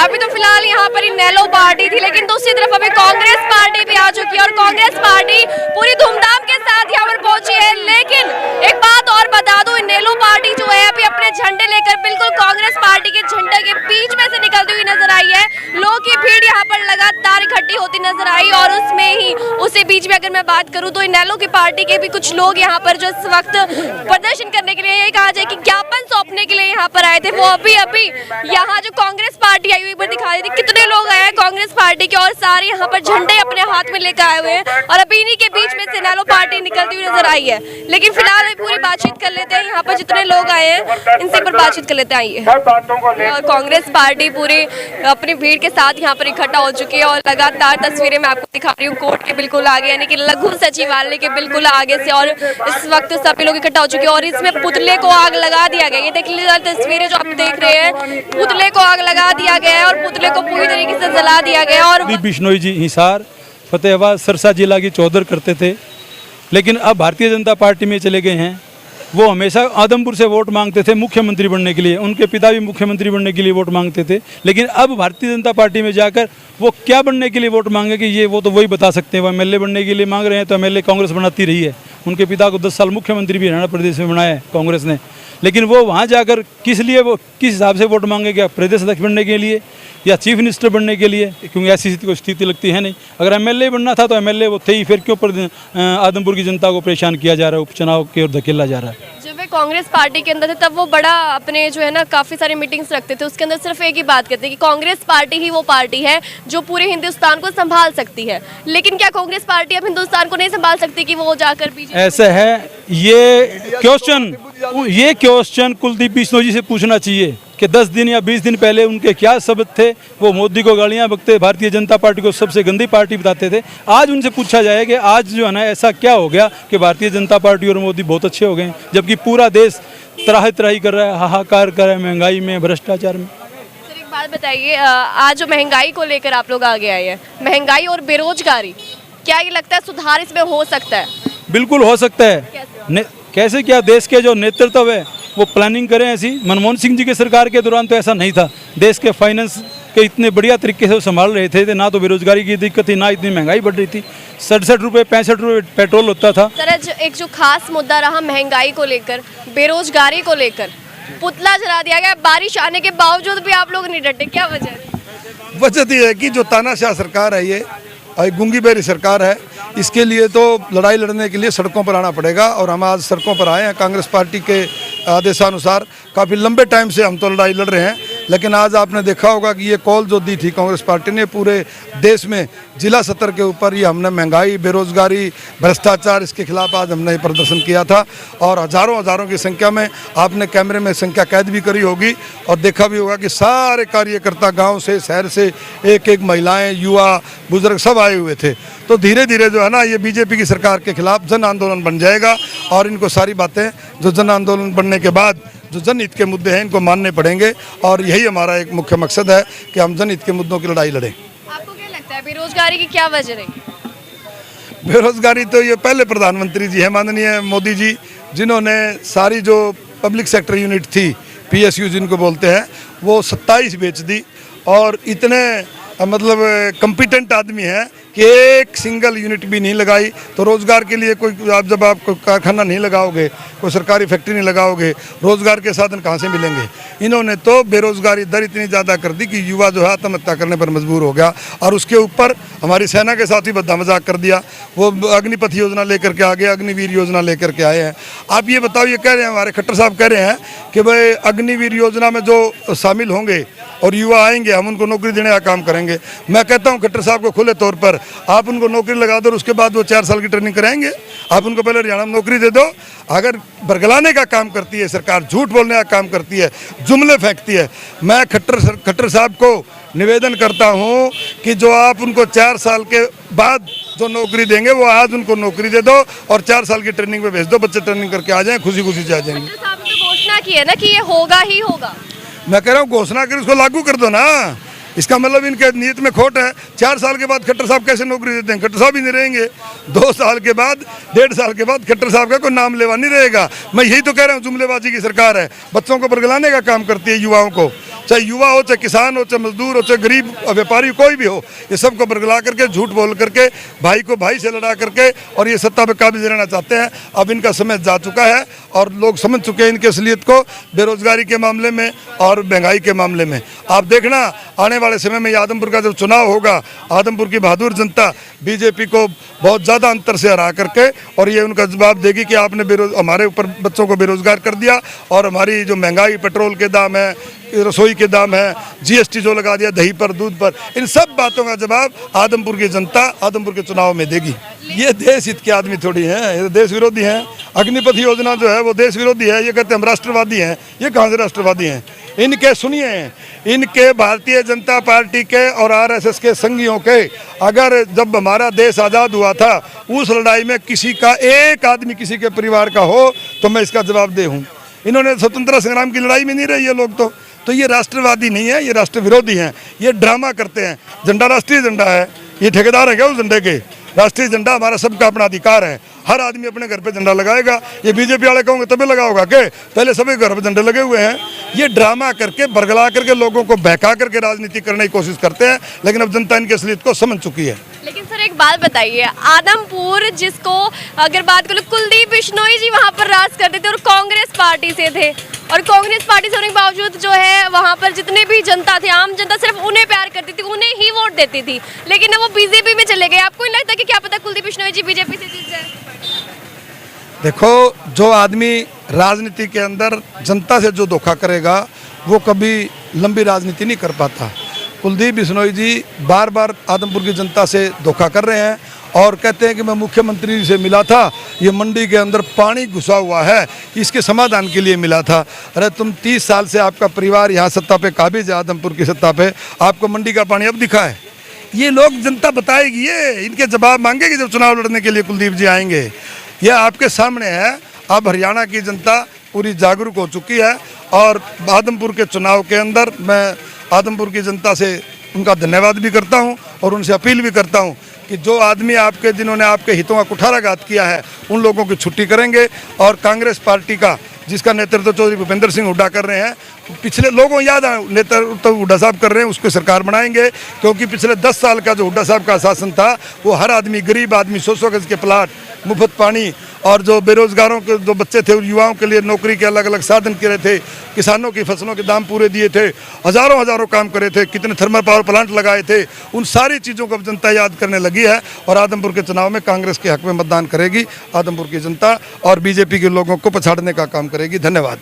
अभी तो फिलहाल यहाँ पर इनेलो पार्टी थी, लेकिन दूसरी तरफ अभी कांग्रेस पार्टी भी आ चुकी है और कांग्रेस पार्टी पूरी धूमधाम के साथ यहाँ पर पहुंची है। लेकिन एक बात और बता दूं, इनेलो पार्टी जो है अभी अपने झंडे लेकर बिल्कुल कांग्रेस पार्टी के झंडे के बीच में से निकलती हुई नजर आई है। लोगों की भीड़ यहाँ पर लगातार इकट्ठी होती नजर आई और उसमें ही उसी बीच में अगर मैं बात करूँ तो इनेलो की पार्टी के भी कुछ लोग यहाँ पर जो इस वक्त प्रदर्शन करने के लिए, ये कहा जाए कि ज्ञापन सौंपने के लिए यहाँ पर आए थे, वो अभी यहाँ जो कांग्रेस पार्टी आई हुई पर दिखाई दी। कितने लोग आए हैं कांग्रेस पार्टी के और सारे यहाँ पर झंडे अपने हाथ में लेकर आए हुए हैं और अभी इन्हीं के बीच में से इनेलो पार्टी निकलती हुई नजर आई है। लेकिन फिलहाल पूरी बातचीत कर लेते हैं, यहाँ पर जितने लोग आए हैं इनसे पर बातचीत कर लेते हैं। और कांग्रेस पार्टी पूरी अपनी भीड़ के साथ यहाँ पर इकट्ठा हो चुकी है और लगातार तस्वीरें मैं आपको दिखा रही हूँ कोर्ट के बिल्कुल आगे, यानी कि लघु सचिवालय के बिल्कुल आगे से, और इस वक्त सभी लोग इकट्ठा हो चुके हैं और इसमें पुतले को आग लगा दिया गया। ये देख लीजिए तस्वीरें जो आप देख रहे हैं, पुतले को आग लगा दिया गया है और पुतले को पूरी तरीके से जला दिया गया। और बिश्नोई जी हिसार फतेहाबाद सरसा जिला की चौधर करते थे, लेकिन अब भारतीय जनता पार्टी में चले गए हैं। वो हमेशा आदमपुर से वोट मांगते थे मुख्यमंत्री बनने के लिए, उनके पिता भी मुख्यमंत्री बनने के लिए वोट मांगते थे, लेकिन अब भारतीय जनता पार्टी में जाकर वो क्या बनने के लिए वोट मांगेंगे ये वो तो वही बता सकते हैं। वो एमएलए बनने के लिए मांग रहे हैं तो एमएलए कांग्रेस बनाती रही है, उनके पिता को 10 साल मुख्यमंत्री भी हरियाणा प्रदेश में बनाया है कांग्रेस ने, लेकिन वो वहाँ जाकर किस लिए, वो किस हिसाब से वोट मांगेंगे, प्रदेश अध्यक्ष बनने के लिए या चीफ मिनिस्टर बनने के लिए, क्योंकि ऐसी कोई स्थिति लगती है नहीं। अगर एमएलए बनना था तो एमएलए वो थे ही, फिर क्यों आदमपुर की जनता को परेशान किया जा रहा है, उपचुनाव की ओर धकेला जा रहा है। जब वे कांग्रेस पार्टी के अंदर थे तब वो बड़ा अपने जो है ना काफ़ी सारी मीटिंग्स रखते थे, उसके अंदर सिर्फ एक ही बात कहते कि कांग्रेस पार्टी ही वो पार्टी है जो पूरे हिंदुस्तान को संभाल सकती है। लेकिन क्या कांग्रेस पार्टी अब हिंदुस्तान को नहीं संभाल सकती कि वो जाकर बीजेपी? ऐसा है, ये क्वेश्चन कुलदीप बिश्नोई जी से पूछना चाहिए कि 10 दिन या 20 दिन पहले उनके क्या शब्द थे। वो मोदी को गालियां बकते, भारतीय जनता पार्टी को सबसे गंदी पार्टी बताते थे। आज उनसे पूछा जाए कि आज जो है ना ऐसा क्या हो गया कि भारतीय जनता पार्टी और मोदी बहुत अच्छे हो गए, जबकि पूरा देश त्राही त्राही कर रहा है, हाहाकार कर रहा है महंगाई में, भ्रष्टाचार में। सर एक बात बताइए, आज जो महंगाई को लेकर आप लोग आगे आए हैं, महंगाई और बेरोजगारी, क्या ये लगता है सुधार इसमें हो सकता है? बिल्कुल हो सकता है। कैसे क्या देश के जो नेतृत्व है वो प्लानिंग करें ऐसी। मनमोहन सिंह जी के सरकार के दौरान तो ऐसा नहीं था, देश के फाइनेंस के इतने बढ़िया तरीके से संभाल रहे थे, ना तो बेरोजगारी की दिक्कत थी, ना इतनी महंगाई बढ़ रही थी। 67 रुपये 65 रुपये पेट्रोल होता था। सर एक जो खास मुद्दा रहा महंगाई को लेकर, बेरोजगारी को लेकर, पुतला जला दिया गया, बारिश आने के बावजूद भी आप लोग नहीं डटे, क्या वजह? वजह यह है कि जो तानाशाह सरकार है, ये गूंगी बेरी सरकार है, इसके लिए तो लड़ाई लड़ने के लिए सड़कों पर आना पड़ेगा और हम आज सड़कों पर आए हैं। कांग्रेस पार्टी के आदेशानुसार काफ़ी लंबे टाइम से हम तो लड़ाई लड़ रहे हैं, लेकिन आज आपने देखा होगा कि ये कॉल जो दी थी कांग्रेस पार्टी ने पूरे देश में जिला स्तर के ऊपर, ये हमने महंगाई, बेरोजगारी, भ्रष्टाचार, इसके खिलाफ आज हमने प्रदर्शन किया था और हज़ारों की संख्या में आपने कैमरे में संख्या कैद भी करी होगी और देखा भी होगा कि सारे कार्यकर्ता गांव से, शहर से, एक एक महिलाएं, युवा, बुजुर्ग सब आए हुए थे। तो धीरे धीरे जो है ना ये बीजेपी की सरकार के खिलाफ जन आंदोलन बन जाएगा और इनको सारी बातें जो जन आंदोलन बनने के बाद जो जनहित के मुद्दे हैं इनको मानने पड़ेंगे और यही हमारा एक मुख्य मकसद है कि हम जनहित के मुद्दों की लड़ाई लड़ें। आपको क्या लगता है बेरोजगारी की क्या वजह रही? बेरोजगारी तो ये पहले प्रधानमंत्री जी हैं माननीय मोदी जी, जिन्होंने सारी जो पब्लिक सेक्टर यूनिट थी, PSU जिनको बोलते हैं, वो 27 बेच दी और इतने मतलब कॉम्पिटेंट आदमी है कि एक सिंगल यूनिट भी नहीं लगाई। तो रोज़गार के लिए कोई जब आप कोई कारखाना नहीं लगाओगे, कोई सरकारी फैक्ट्री नहीं लगाओगे, रोज़गार के साधन कहाँ से मिलेंगे? इन्होंने तो बेरोज़गारी दर इतनी ज़्यादा कर दी कि युवा जो है आत्महत्या करने पर मजबूर हो गया और उसके ऊपर हमारी सेना के साथ ही बद्दा मजाक कर दिया। वो अग्निपथ योजना लेकर के आ गए, अग्निवीर योजना लेकर के आए हैं। आप ये बताओ, ये कह रहे हैं हमारे खट्टर साहब कह रहे हैं कि भाई अग्निवीर योजना में जो शामिल होंगे और युवा आएंगे हम उनको नौकरी देने का काम करेंगे। देंगे। मैं कहता हूँ खट्टर साहब को खुले तौर पर आप उनको नौकरी लगा दो और उसके बाद वो 4 साल की ट्रेनिंग कराएंगे। आप उनको पहले हरियाणा में नौकरी दे दो। अगर बरगलाने का काम करती है सरकार, झूठ बोलने का काम करती है, जुमले फेंकती है, मैं खट्टर साहब को निवेदन करता हूं कि जो आप उनको 4 साल के बाद जो नौकरी देंगे वो आज उनको नौकरी दे दो और 4 साल की ट्रेनिंग में भेज दो। बच्चे ट्रेनिंग करके आ जाएं, खुशी खुशी से आ जाएंगे। खट्टर साहब ने तो घोषणा की है ना कि ये होगा ही होगा। मैं कह रहा हूँ घोषणा कर उसको लागू कर दो ना। इसका मतलब इनके नीयत में खोट है। 4 साल के बाद खट्टर साहब कैसे नौकरी देते हैं? खट्टर साहब ही नहीं रहेंगे। 2 साल के बाद, 1.5 साल के बाद खट्टर साहब का कोई नाम लेवा नहीं रहेगा। मैं यही तो कह रहा हूँ, जुमलेबाजी की सरकार है, बच्चों को बरगलाने का काम करती है, युवाओं को, चाहे युवा हो, चाहे किसान हो, चाहे मजदूर हो, चाहे गरीब व्यापारी कोई भी हो, ये सबको बरगला करके, झूठ बोल करके, भाई को भाई से लड़ा करके और ये सत्ता पे काबिज रहना चाहते हैं। अब इनका समय जा चुका है और लोग समझ चुके हैं इनकी असलियत को, बेरोजगारी के मामले में और महंगाई के मामले में। आप देखना आने वाले समय में आदमपुर का जब चुनाव होगा, आदमपुर की बहादुर जनता बीजेपी को बहुत ज़्यादा अंतर से हरा करके और ये उनका जवाब देगी कि आपने हमारे ऊपर बच्चों को बेरोजगार कर दिया और हमारी जो महंगाई, पेट्रोल के दाम है, रसोई के दाम है, जीएसटी जो लगा दिया दही पर, दूध पर, इन सब बातों का जवाब आदमपुर की जनता आदमपुर के चुनाव में देगी। ये देश हित के आदमी थोड़ी हैं, ये देश विरोधी हैं। अग्निपथ योजना जो है वो देश विरोधी है। ये कहते हैं हम राष्ट्रवादी हैं। ये कहाँ से राष्ट्रवादी हैं? इनके सुनिए, इनके भारतीय जनता पार्टी के और आरएसएस के संगियों के, अगर जब हमारा देश आज़ाद हुआ था उस लड़ाई में किसी का एक आदमी किसी के परिवार का हो तो मैं इसका जवाब दे हूँ। इन्होंने स्वतंत्रता संग्राम की लड़ाई में नहीं रही ये लोग, तो ये राष्ट्रवादी नहीं है, ये राष्ट्र विरोधी हैं। ये ड्रामा करते हैं। झंडा राष्ट्रीय झंडा है, ये ठेकेदार है क्या उस झंडे के? राष्ट्रीय झंडा हमारा सबका अपना अधिकार है। हर आदमी अपने घर पे झंडा लगाएगा। ये बीजेपी वाले कहोगे तभी लगाओगा के? पहले सभी घर पे झंडे लगे हुए हैं। ये ड्रामा करके, बरगला करके, लोगों को बहका करके राजनीति करने की कोशिश करते हैं, लेकिन अब जनता इनकी असलियत को समझ चुकी है। लेकिन सर एक बात बताइए, आदमपुर जिसको अगर बात करो, कुलदीप बिश्नोई जी वहाँ पर राज करते थे और कांग्रेस पार्टी से थे, और कांग्रेस पार्टी से होने के बावजूद जो है वहाँ पर जितने भी जनता थे, आम जनता सिर्फ उन्हें प्यार करती थी, उन्हें ही वोट देती थी, लेकिन वो बीजेपी में चले गए। आपको नहीं लगता कि क्या पता कुलदीप बिश्नोई जी बीजेपी से जीत जाए? देखो, जो आदमी राजनीति के अंदर जनता से जो धोखा करेगा वो कभी लंबी राजनीति नहीं कर पाता। कुलदीप बिश्नोई जी बार बार आदमपुर की जनता से धोखा कर रहे हैं और कहते हैं कि मैं मुख्यमंत्री से मिला था, ये मंडी के अंदर पानी घुसा हुआ है, इसके समाधान के लिए मिला था। अरे तुम 30 साल से आपका परिवार यहाँ सत्ता पे काबिज है, आदमपुर की सत्ता पे, आपको मंडी का पानी अब दिखा है? ये लोग जनता बताएगी, ये इनके जवाब मांगेगी जब चुनाव लड़ने के लिए कुलदीप जी आएंगे। यह आपके सामने है। अब हरियाणा की जनता पूरी जागरूक हो चुकी है और आदमपुर के चुनाव के अंदर मैं आदमपुर की जनता से उनका धन्यवाद भी करता हूं और उनसे अपील भी करता हूं कि जो आदमी आपके, जिन्होंने आपके हितों का कुठाराघात किया है, उन लोगों की छुट्टी करेंगे। और कांग्रेस पार्टी का जिसका नेतृत्व चौधरी भूपेंद्र सिंह हुड्डा कर रहे हैं, पिछले लोगों याद है नेतृत्व हुड्डा साहब कर रहे हैं, उसको सरकार बनाएंगे। क्योंकि पिछले 10 साल का जो हुड्डा साहब का शासन था वो हर आदमी, गरीब आदमी, 100 गज के प्लाट, मुफ्त पानी और जो बेरोजगारों के जो बच्चे थे, युवाओं के लिए नौकरी के अलग अलग साधन करे थे, किसानों की फसलों के दाम पूरे दिए थे, हज़ारों काम करे थे, कितने थर्मल पावर प्लांट लगाए थे, उन सारी चीज़ों को अब जनता याद करने लगी है। और आदमपुर के चुनाव में कांग्रेस के हक में मतदान करेगी आदमपुर की जनता और बीजेपी के लोगों को पछाड़ने का काम करेगी। धन्यवाद।